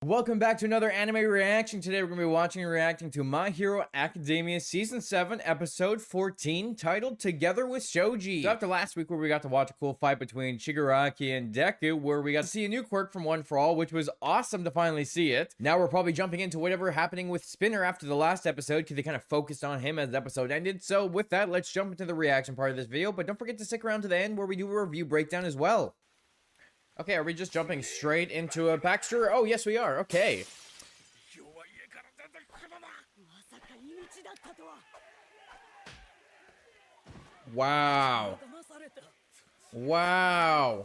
Welcome back to another anime reaction. Today we're going to be watching and reacting to My Hero Academia Season 7, Episode 14, titled Together with Shoji. So after last week where we got to watch a cool fight between Shigaraki and Deku, where we got to see a new quirk from One For All, which was awesome to finally see it. Now we're probably jumping into whatever happening with Spinner after the last episode, because they kind of focused on him as the episode ended. So with that, let's jump into the reaction part of this video, but don't forget to stick around to the end where we do a review breakdown as well. Okay, are we just jumping straight into a backstory? Oh, yes, we are. Okay. Wow. Wow.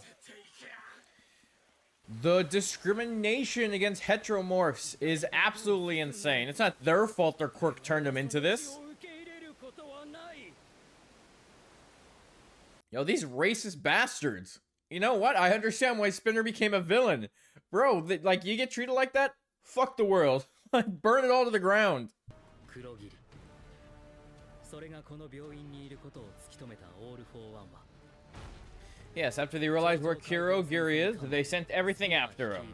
The discrimination against heteromorphs is absolutely insane. It's not their fault their quirk turned them into this. Yo, these racist bastards. You know what? I understand why Spinner became a villain. Bro, like, you get treated like that? Fuck the world. Like, burn it all to the ground. Yes, after they realized where Kurogiri is, they sent everything after him.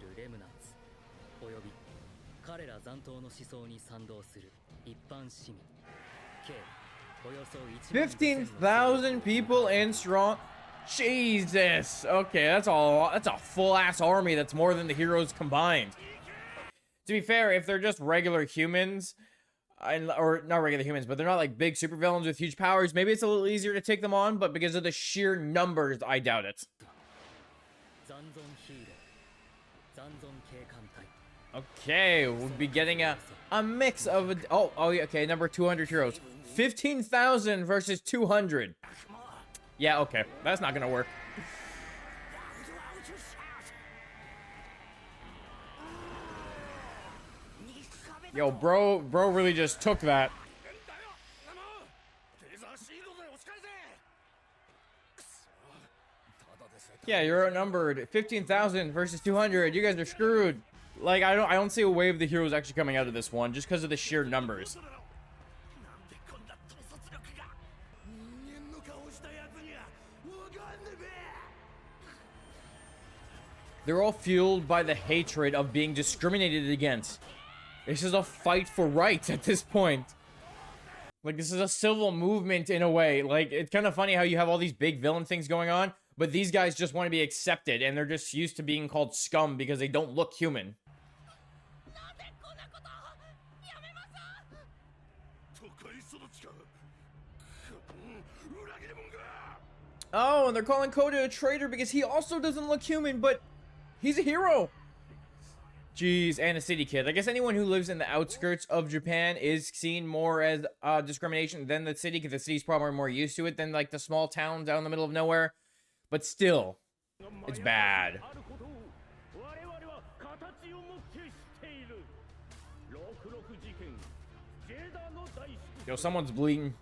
15,000 people in strong. Jesus. Okay, that's a full-ass army. That's more than the heroes combined. To be fair, if they're just regular humans, or not regular humans, but they're not like big supervillains with huge powers, maybe it's a little easier to take them on, but because of the sheer numbers, I doubt it. Okay, we'll be getting a mix of yeah, okay, number 200 heroes. 15,000 versus 200. Yeah, okay. That's not gonna work. Yo, bro really just took that. Yeah, you're outnumbered. 15,000 versus 200. You guys are screwed. Like, I don't see a wave of the heroes actually coming out of this one just because of the sheer numbers. They're all fueled by the hatred of being discriminated against. This is a fight for rights at this point. Like, this is a civil movement in a way. Like, it's kind of funny how you have all these big villain things going on, but these guys just want to be accepted, and they're just used to being called scum because they don't look human. Oh, and they're calling Koda a traitor because he also doesn't look human, but he's a hero. Jeez, and a city kid. I guess anyone who lives in the outskirts of Japan is seen more as discrimination than the city, because the city's probably more used to it than like the small towns out in the middle of nowhere. But still, it's bad. Yo, someone's bleeding.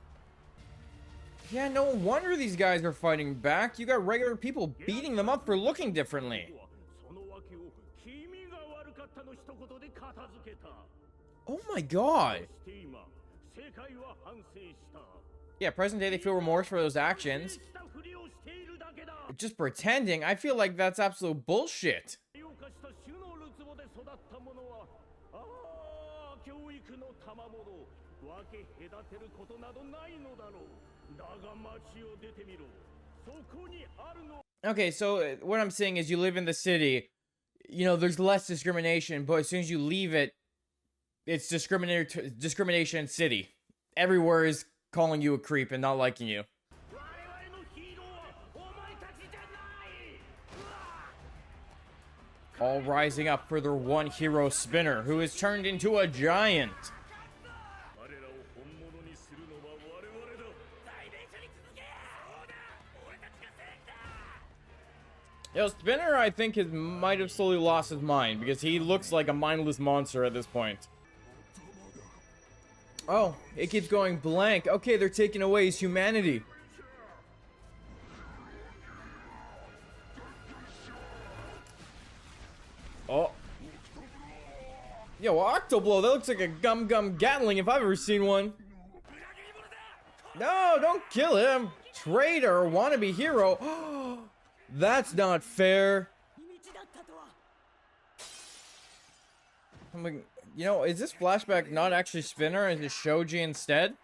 Yeah, no wonder these guys are fighting back. You got regular people beating them up for looking differently. Oh my god. Yeah, present day they feel remorse for those actions. Just pretending, I feel like that's absolute bullshit. Okay, so what I'm saying is you live in the city, you know, there's less discrimination, but as soon as you leave it, it's discrimination city. Everywhere is calling you a creep and not liking you. All rising up for their one hero, Spinner, who is turned into a giant. Yo, Spinner, I think, might have slowly lost his mind, because he looks like a mindless monster at this point. Oh, it keeps going blank. Okay, they're taking away his humanity. Oh. Yo, Octoblow, that looks like a gum Gatling if I've ever seen one. No, don't kill him. Traitor, wannabe hero. That's not fair. I'm like, you know, is this flashback not actually Spinner and just Shoji instead?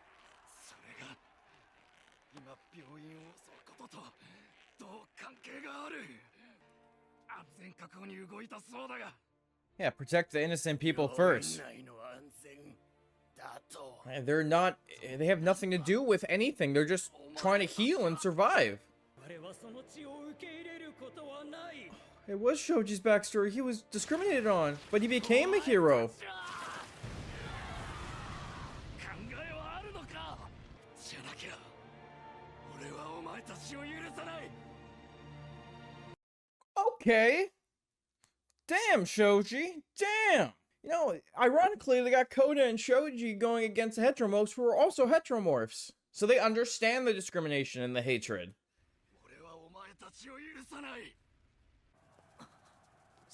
Yeah, protect the innocent people first. And they're not, they have nothing to do with anything. They're just trying to heal and survive. It was Shoji's backstory. He was discriminated on, but he became a hero. Okay. Damn, Shoji. Damn. You know, ironically, they got Koda and Shoji going against the heteromorphs who are also heteromorphs. So they understand the discrimination and the hatred.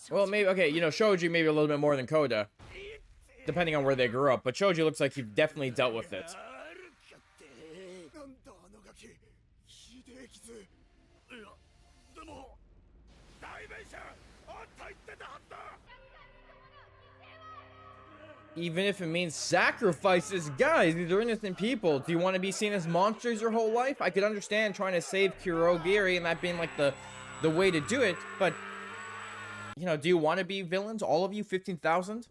Well, maybe, okay, you know, Shoji maybe a little bit more than Koda, depending on where they grew up, but Shoji looks like he definitely dealt with it. Even if it means sacrifices, guys, these are innocent people. Do you want to be seen as monsters your whole life? I could understand trying to save Kurogiri and that being like the way to do it, but you know, do you want to be villains? All of you, 15,000?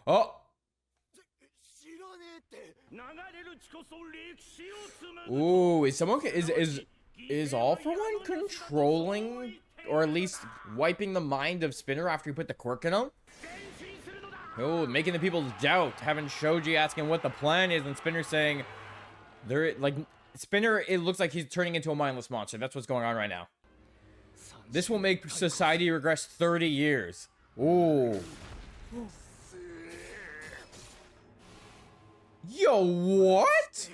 Oh! Ooh, is someone, is All For One controlling, or at least wiping the mind of Spinner after he put the quirk in him? Oh, making the people doubt, having Shoji asking what the plan is, and Spinner saying, Spinner, it looks like he's turning into a mindless monster. That's what's going on right now. This will make society regress 30 years. Ooh. Yo, what?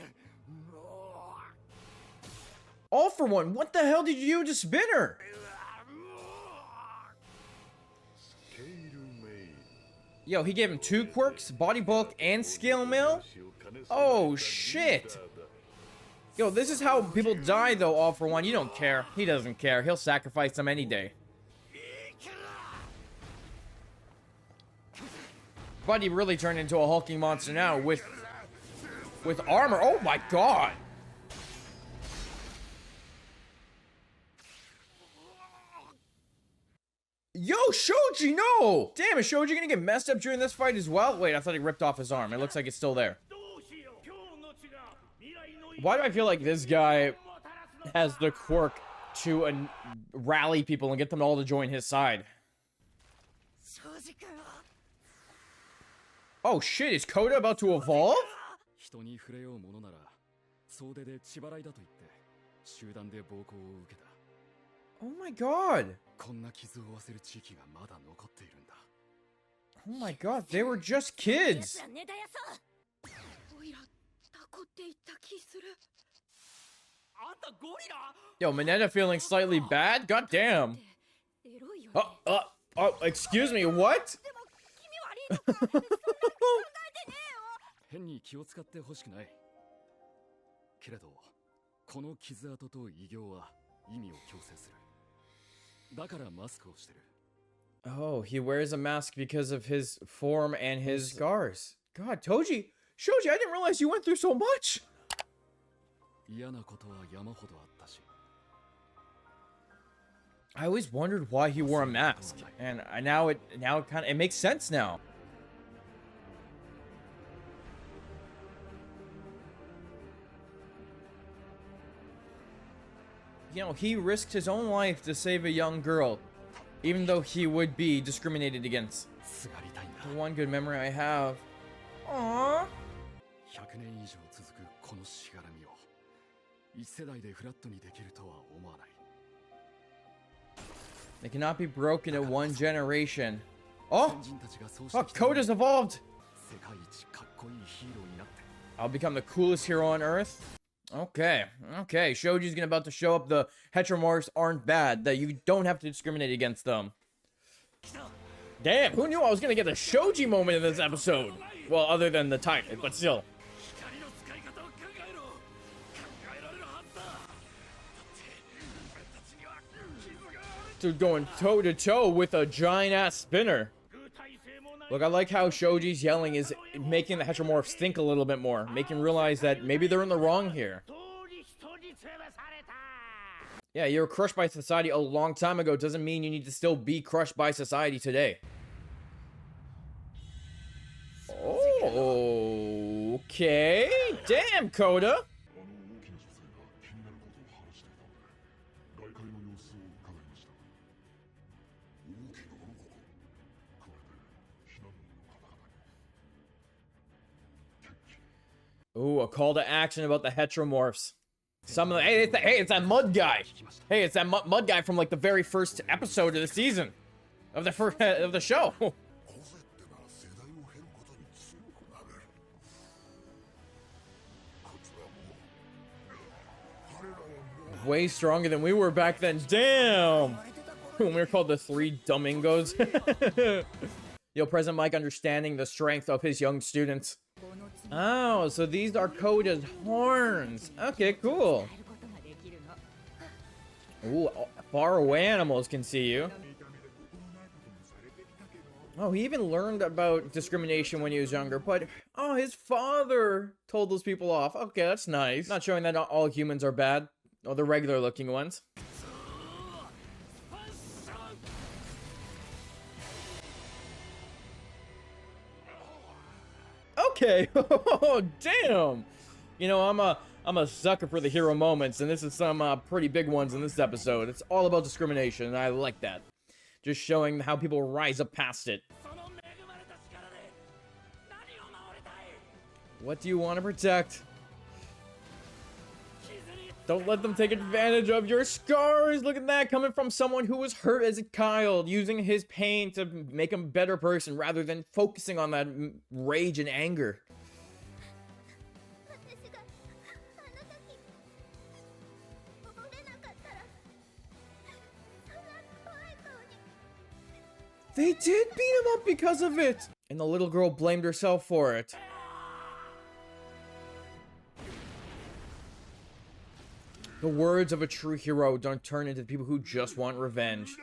All For One, what the hell did you do to Spinner? Yo, he gave him 2 quirks, body bulk, and skill mill? Oh, shit. Yo, this is how people die, though, All For One. You don't care. He doesn't care. He'll sacrifice them any day. Buddy really turned into a hulking monster now with armor. Oh, my God. Yo, Shoji, no! Damn, is Shoji gonna get messed up during this fight as well? Wait, I thought he ripped off his arm. It looks like it's still there. Why do I feel like this guy has the quirk to rally people and get them all to join his side? Oh shit, is Koda about to evolve? Oh my God. Oh my God, they were just kids. Yo, Mineta feeling slightly bad? God damn. Oh, excuse me, what? Oh, he wears a mask because of his form and his scars. God, Shoji, I didn't realize you went through so much. I always wondered why he wore a mask, and now it kind of makes sense now. You know, he risked his own life to save a young girl, even though he would be discriminated against. The one good memory I have. Aww. They cannot be broken in one generation. Oh! Oh, Koda's evolved! I'll become the coolest hero on Earth. Okay, Shoji's about to show up the heteromorphs aren't bad, that you don't have to discriminate against them. Damn, who knew I was gonna get a Shoji moment in this episode? Well, other than the title, but still. Dude going toe to toe with a giant ass Spinner. Look, I like how Shoji's yelling is making the heteromorphs think a little bit more, making them realize that maybe they're in the wrong here. Yeah, you were crushed by society a long time ago. Doesn't mean you need to still be crushed by society today. Oh, okay. Damn, Koda. Ooh, a call to action about the heteromorphs. Some of the, hey, it's that mud guy. Hey, it's that mud guy from like the very first episode of the season, of the show. Way stronger than we were back then. Damn. When we were called the Three Domingos. Yo, President Mike understanding the strength of his young students. Oh, so these are Koda's horns. Okay, cool. Ooh, far away animals can see you. Oh, he even learned about discrimination when he was younger, but oh, his father told those people off. Okay, that's nice. Not showing that not all humans are bad. Oh, the regular looking ones. Okay. Oh, damn. You know, I'm a sucker for the hero moments, and this is some pretty big ones in this episode. It's all about discrimination, and I like that. Just showing how people rise up past it. What do you want to protect? Don't let them take advantage of your scars. Look at that, coming from someone who was hurt as a child, using his pain to make him a better person rather than focusing on that rage and anger. They did beat him up because of it, and the little girl blamed herself for it. The words of a true hero don't turn into people who just want revenge.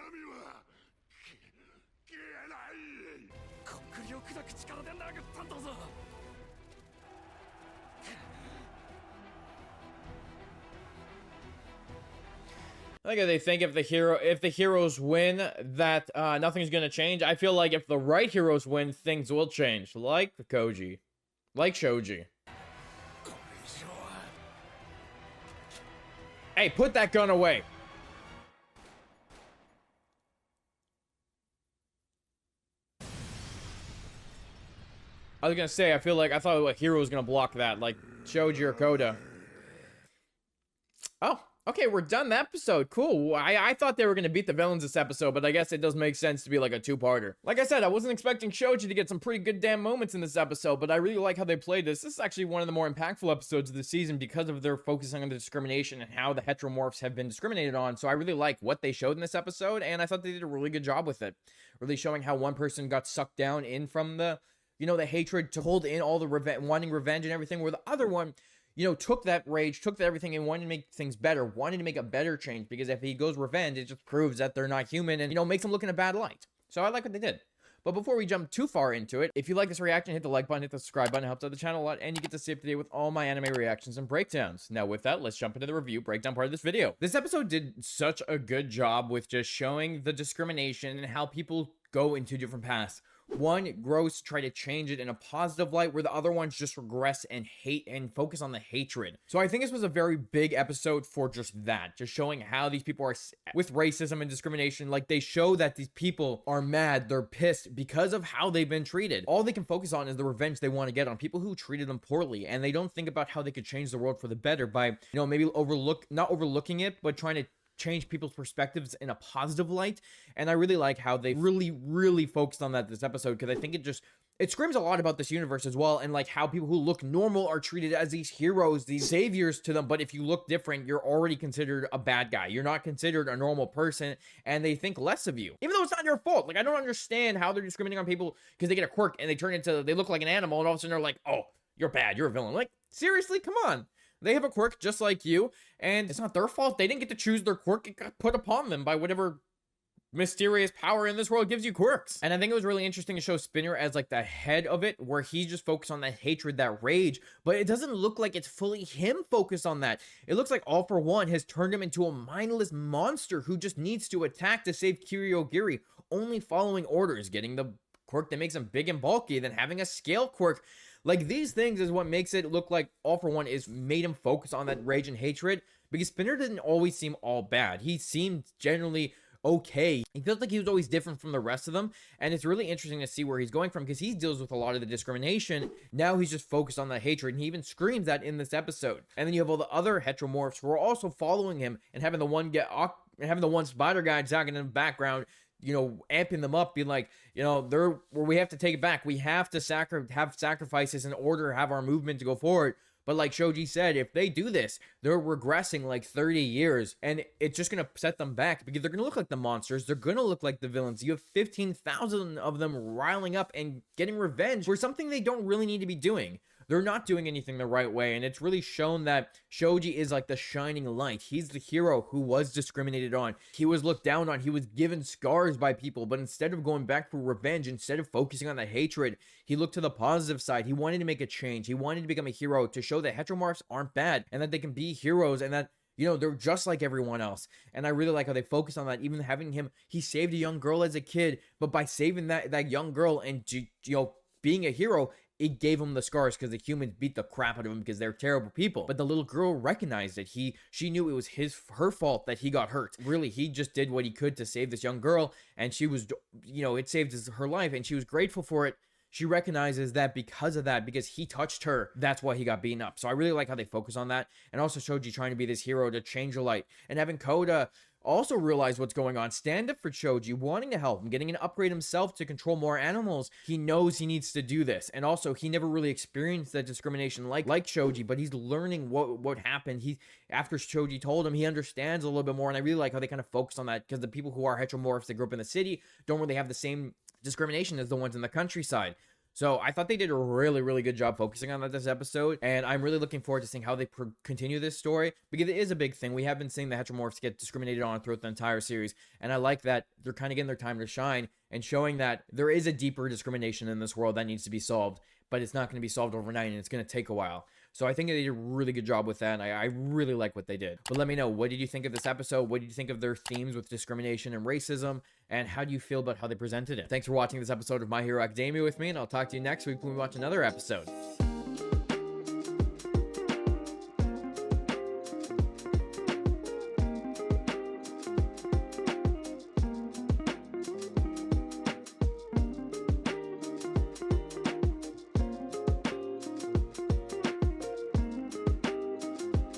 I think they think if the heroes win, that nothing's gonna change. I feel like if the right heroes win, things will change. Like Koji. Like Shoji. Hey, put that gun away. I was gonna say, I thought a hero was gonna block that, like Shoji or Koda. Oh, okay, we're done that episode. Cool. I thought they were gonna beat the villains this episode, but I guess it does make sense to be like a two-parter. Like I said, I wasn't expecting Shoji to get some pretty good damn moments in this episode, but I really like how they played this. This is actually one of the more impactful episodes of the season because of their focusing on the discrimination and how the heteromorphs have been discriminated on. So I really like what they showed in this episode, and I thought they did a really good job with it. Really showing how one person got sucked down in from the, you know, the hatred to hold in all the wanting revenge and everything, where the other one, you know, took that rage, took that everything, and wanted to make things better, wanted to make a better change, because if he goes revenge, it just proves that they're not human and, you know, makes them look in a bad light. So I like what they did. But before we jump too far into it, if you like this reaction, hit the like button, hit the subscribe button. It helps out the channel a lot, and you get to stay up to date with all my anime reactions and breakdowns. Now with that, let's jump into the review breakdown part of this video. This episode did such a good job with just showing the discrimination and how people go into different paths. One grows to try to change it in a positive light, where the other ones just regress and hate and focus on the hatred. So I think this was a very big episode for just that, just showing how these people are with racism and discrimination. Like, they show that these people are mad, they're pissed because of how they've been treated. All they can focus on is the revenge they want to get on people who treated them poorly, and they don't think about how they could change the world for the better by, you know, maybe not overlooking it, but trying to change people's perspectives in a positive light. And I really like how they really focused on that this episode, because I think it screams a lot about this universe as well, and like how people who look normal are treated as these heroes, these saviors to them. But if you look different, you're already considered a bad guy. You're not considered a normal person, and they think less of you, even though it's not your fault. Like, I don't understand how they're discriminating on people because they get a quirk and they look like an animal, and all of a sudden they're like, oh, you're bad, you're a villain. Like, seriously, come on. They have a quirk just like you, and it's not their fault. They didn't get to choose their quirk. It got put upon them by whatever mysterious power in this world gives you quirks. And I think it was really interesting to show Spinner as like the head of it, where he's just focused on that hatred, that rage, but it doesn't look like it's fully him focused on that. It looks like All For One has turned him into a mindless monster who just needs to attack to save Kiryogiri, only following orders, getting the quirk that makes him big and bulky, then having a scale quirk. Like, these things is what makes it look like All For One is made him focus on that rage and hatred, because Spinner didn't always seem all bad. He seemed generally okay. He feels like he was always different from the rest of them, and it's really interesting to see where he's going from, because he deals with a lot of the discrimination. Now he's just focused on the hatred, and he even screams that in this episode. And then you have all the other heteromorphs who are also following him, and having the one spider guy talking in the background, you know, amping them up, being like, you know, we have to take it back. We have to have sacrifices in order to have our movement to go forward. But like Shoji said, if they do this, they're regressing like 30 years, and it's just going to set them back, because they're going to look like the monsters. They're going to look like the villains. You have 15,000 of them riling up and getting revenge for something they don't really need to be doing. They're not doing anything the right way, and it's really shown that Shoji is like the shining light. He's the hero who was discriminated on. He was looked down on. He was given scars by people, but instead of going back for revenge, instead of focusing on the hatred, he looked to the positive side. He wanted to make a change. He wanted to become a hero, to show that heteromorphs aren't bad, and that they can be heroes, and that, you know, they're just like everyone else. And I really like how they focus on that. Even having him, he saved a young girl as a kid, but by saving that young girl and, you know, being a hero, it gave him the scars, because the humans beat the crap out of him because they're terrible people. But the little girl recognized it. She knew it was her fault that he got hurt. Really, he just did what he could to save this young girl, and she was, you know, it saved her life, and she was grateful for it. She recognizes that because of that, because he touched her, that's why he got beaten up. So I really like how they focus on that. And also Shoji trying to be this hero to change the light, and having Koda also realize what's going on, stand up for Shoji, wanting to help him, getting an upgrade himself to control more animals. He knows he needs to do this. And also, he never really experienced that discrimination like Shoji, but he's learning what happened. After Shoji told him, he understands a little bit more. And I really like how they kind of focus on that, because the people who are heteromorphs that grew up in the city don't really have the same discrimination as the ones in the countryside. So I thought they did a really, really good job focusing on that this episode, and I'm really looking forward to seeing how they continue this story, because it is a big thing. We have been seeing the heteromorphs get discriminated on throughout the entire series, and I like that they're kind of getting their time to shine and showing that there is a deeper discrimination in this world that needs to be solved, but it's not going to be solved overnight, and it's going to take a while. So I think they did a really good job with that, and I really like what they did. But let me know, what did you think of this episode? What did you think of their themes with discrimination and racism? And how do you feel about how they presented it? Thanks for watching this episode of My Hero Academia with me, and I'll talk to you next week when we watch another episode.